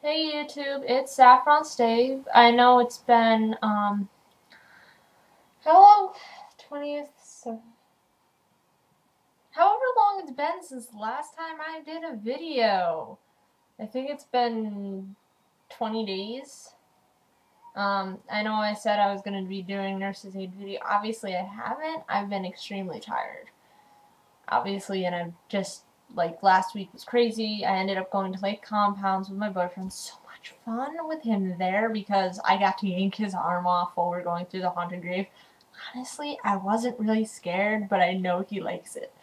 Hey YouTube, it's Saffron Stave. I know it's been, how long? 20th, however long it's been since the last time I did a video. I think it's been 20 days. I know I said I was going to be doing nurse's aide video. Obviously I haven't. I've been extremely tired. Obviously, and I've just, like, last week was crazy. I ended up going to Lake Compounds with my boyfriend. So much fun with him there because I got to yank his arm off while we were going through the haunted grave. Honestly, I wasn't really scared, but I know he likes it.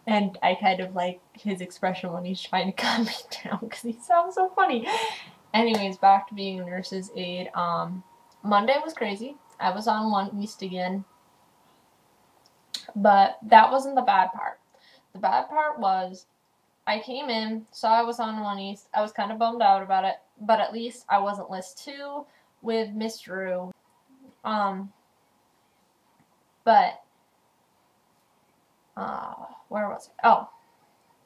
And I kind of like his expression when he's trying to calm me down because he sounds so funny. Anyways, back to being a nurse's aide. Monday was crazy. I was on 1 East again. But that wasn't the bad part. The bad part was I came in, saw I was on 1 East. I was kind of bummed out about it, but at least I wasn't list 2 with Miss Drew. But where was I? Oh,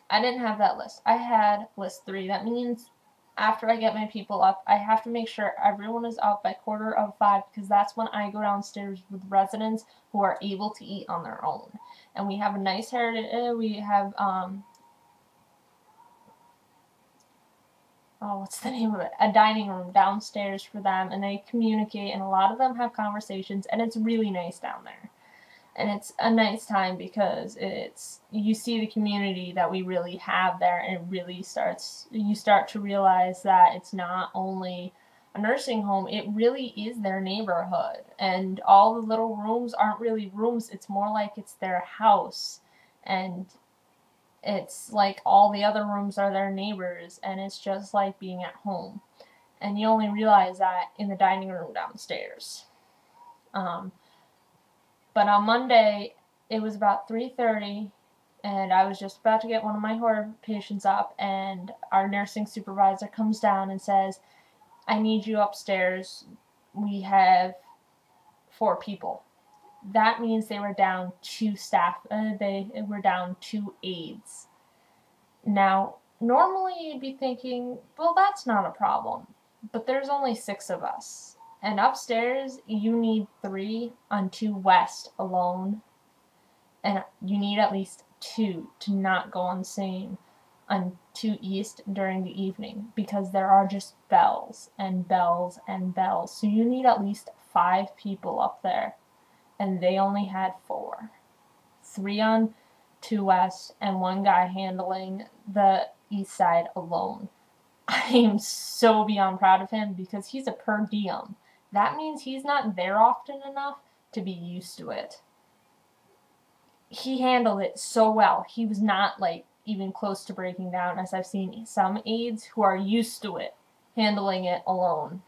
I didn't have that list. I had list 3. That means after I get my people up, I have to make sure everyone is out by 4:45 because that's when I go downstairs with residents who are able to eat on their own. And we have a nice heritage. We have what's the name of it? A dining room downstairs for them, and they communicate, and a lot of them have conversations, and it's really nice down there. And it's a nice time because you see the community that we really have there, and it really you start to realize that it's not only a nursing home, it really is their neighborhood. And all the little rooms aren't really rooms, it's more like it's their house. And it's like all the other rooms are their neighbors, and it's just like being at home. And you only realize that in the dining room downstairs. But on Monday, it was about 3:30, and I was just about to get one of my horror patients up, and our nursing supervisor comes down and says, I need you upstairs. We have 4 people. That means they were down 2 staff. They were down 2 aides. Now, normally you'd be thinking, well, that's not a problem. But there's only 6 of us. And upstairs, you need 3 on 2 west alone. And you need at least 2 to not go insane on 2 east during the evening. Because there are just bells and bells and bells. So you need at least 5 people up there. And they only had 4. 3 on 2 west and 1 guy handling the east side alone. I am so beyond proud of him because he's a per diem. That means he's not there often enough to be used to it. He handled it so well. He was not like even close to breaking down, as I've seen some aides who are used to it handling it alone.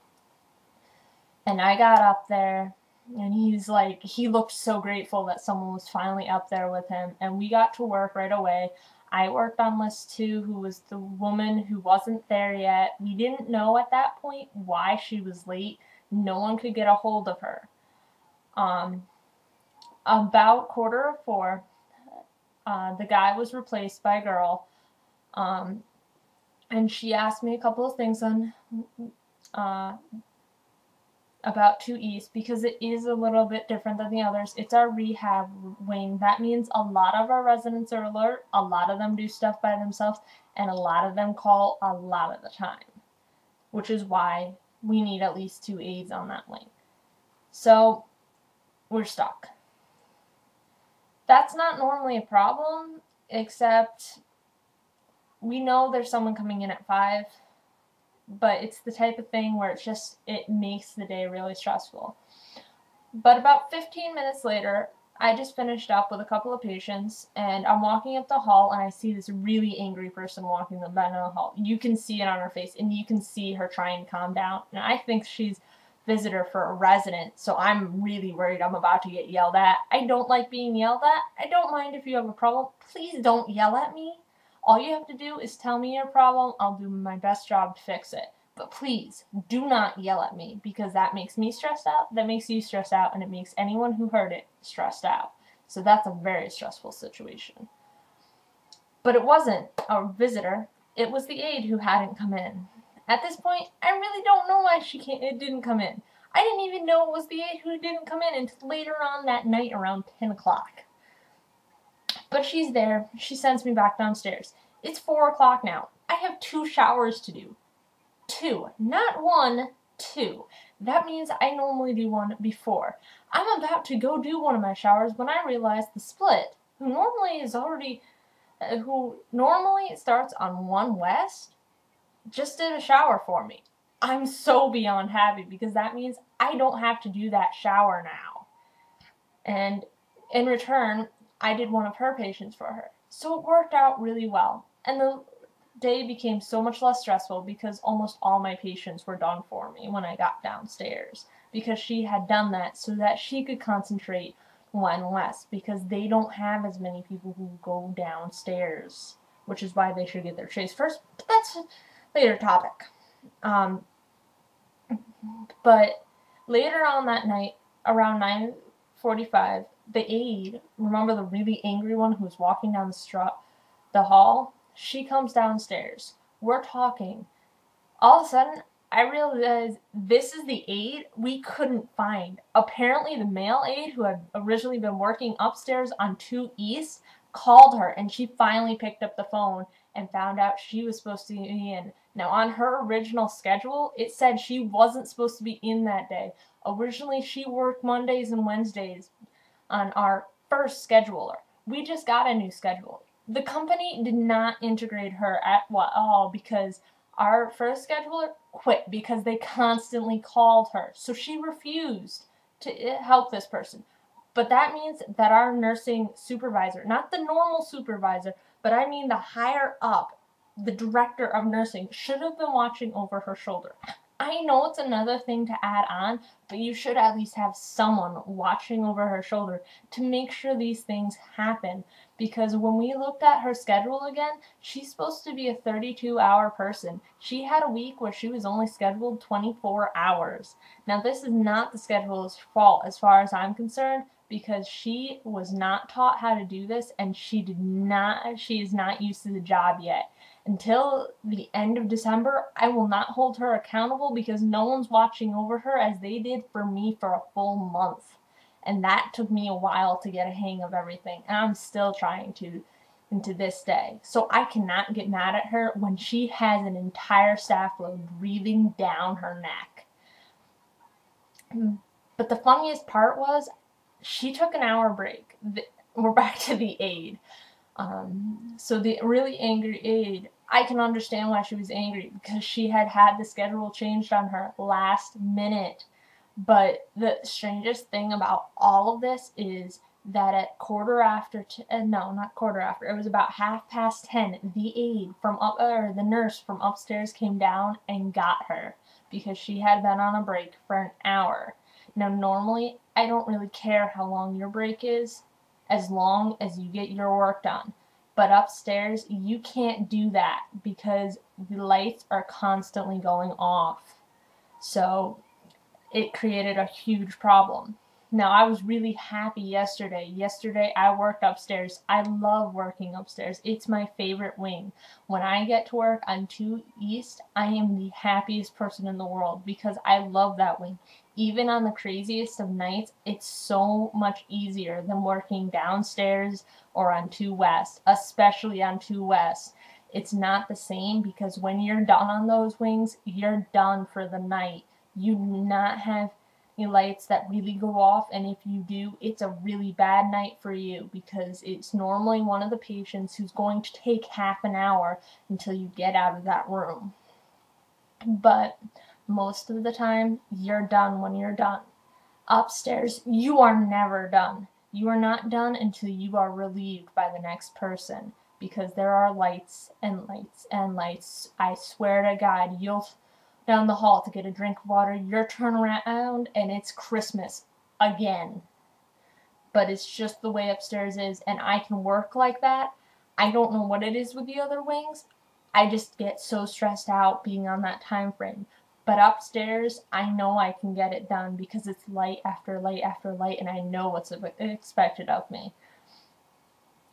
And I got up there, and he looked so grateful that someone was finally up there with him, and we got to work right away. I worked on list 2, who was the woman who wasn't there yet. We didn't know at that point why she was late. No one could get a hold of her. About 4:15, the guy was replaced by a girl, and she asked me a couple of things on about 2 East because it is a little bit different than the others. It's our rehab wing. That means a lot of our residents are alert, a lot of them do stuff by themselves, and a lot of them call a lot of the time, which is why we need at least 2 aides on that wing. So we're stuck. That's not normally a problem, except we know there's someone coming in at 5, but it's the type of thing where it makes the day really stressful. But about 15 minutes later, I just finished up with a couple of patients, and I'm walking up the hall, and I see this really angry person walking down the hall. You can see it on her face, and you can see her trying to calm down, and I think she's visitor for a resident, so I'm really worried I'm about to get yelled at. I don't like being yelled at. I don't mind if you have a problem. Please don't yell at me. All you have to do is tell me your problem. I'll do my best job to fix it. But please, do not yell at me because that makes me stressed out, that makes you stressed out, and it makes anyone who heard it stressed out. So that's a very stressful situation. But it wasn't a visitor. It was the aide who hadn't come in. At this point, I really don't know why it didn't come in. I didn't even know it was the aide who didn't come in until later on that night around 10 o'clock. But she's there. She sends me back downstairs. It's 4 o'clock now. I have 2 showers to do. 2. Not 1, 2. That means I normally do one before. I'm about to go do one of my showers when I realize the split, who normally starts on 1 West, just did a shower for me. I'm so beyond happy because that means I don't have to do that shower now. And in return, I did one of her patients for her. So it worked out really well. And the day became so much less stressful because almost all my patients were done for me when I got downstairs, because she had done that so that she could concentrate one less, because they don't have as many people who go downstairs, which is why they should get their chase first, but that's a later topic. But later on that night, around 9:45, the aide, remember the really angry one who was walking down the hall? She comes downstairs. We're talking. All of a sudden, I realize this is the aide we couldn't find. Apparently, the male aide who had originally been working upstairs on 2 East called her, and she finally picked up the phone and found out she was supposed to be in. Now, on her original schedule, it said she wasn't supposed to be in that day. Originally, she worked Mondays and Wednesdays on our first scheduler. We just got a new schedule. The company did not integrate her at all because our first scheduler quit because they constantly called her. So she refused to help this person. But that means that our nursing supervisor, not the normal supervisor, but I mean the higher up, the director of nursing, should have been watching over her shoulder. I know it's another thing to add on, but you should at least have someone watching over her shoulder to make sure these things happen. Because when we looked at her schedule again, she's supposed to be a 32-hour person. She had a week where she was only scheduled 24 hours. Now, this is not the schedule's fault as far as I'm concerned, because she was not taught how to do this, and she is not used to the job yet. Until the end of December, I will not hold her accountable because no one's watching over her as they did for me for a full month. And that took me a while to get a hang of everything. And I'm still trying to this day. So I cannot get mad at her when she has an entire staff load breathing down her neck. But the funniest part was she took an hour break. We're back to the aide. So the really angry aide, I can understand why she was angry because she had the schedule changed on her last minute. But the strangest thing about all of this is that at it was about 10:30, the aide the nurse from upstairs came down and got her because she had been on a break for an hour. Now, normally, I don't really care how long your break is, as long as you get your work done. But upstairs, you can't do that because the lights are constantly going off. So it created a huge problem. Now, I was really happy yesterday. Yesterday, I worked upstairs. I love working upstairs. It's my favorite wing. When I get to work on 2 East, I am the happiest person in the world because I love that wing. Even on the craziest of nights, it's so much easier than working downstairs or on 2 West, especially on 2 West. It's not the same because when you're done on those wings, you're done for the night. You do not have any lights that really go off, and if you do, it's a really bad night for you because it's normally one of the patients who's going to take half an hour until you get out of that room. But most of the time, you're done when you're done. Upstairs, you are never done. You are not done until you are relieved by the next person because there are lights and lights and lights. I swear to God, you'll down the hall to get a drink of water, your turn around, and it's Christmas again. But it's just the way upstairs is, and I can work like that. I don't know what it is with the other wings. I just get so stressed out being on that time frame. But upstairs, I know I can get it done because it's light after light after light, and I know what's expected of me.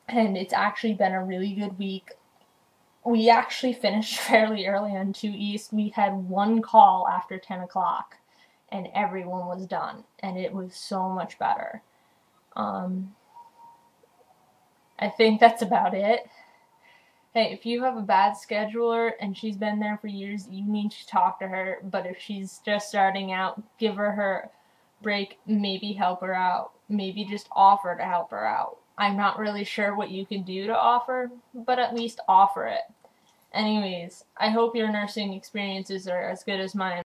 And it's actually been a really good week. we actually finished fairly early on 2 East. We had one call after 10 o'clock, and everyone was done, and it was so much better. I think that's about it. Hey, if you have a bad scheduler and she's been there for years, you need to talk to her. But if she's just starting out, give her break, maybe help her out. Maybe just offer to help her out. I'm not really sure what you can do to offer, but at least offer it. Anyways, I hope your nursing experiences are as good as mine.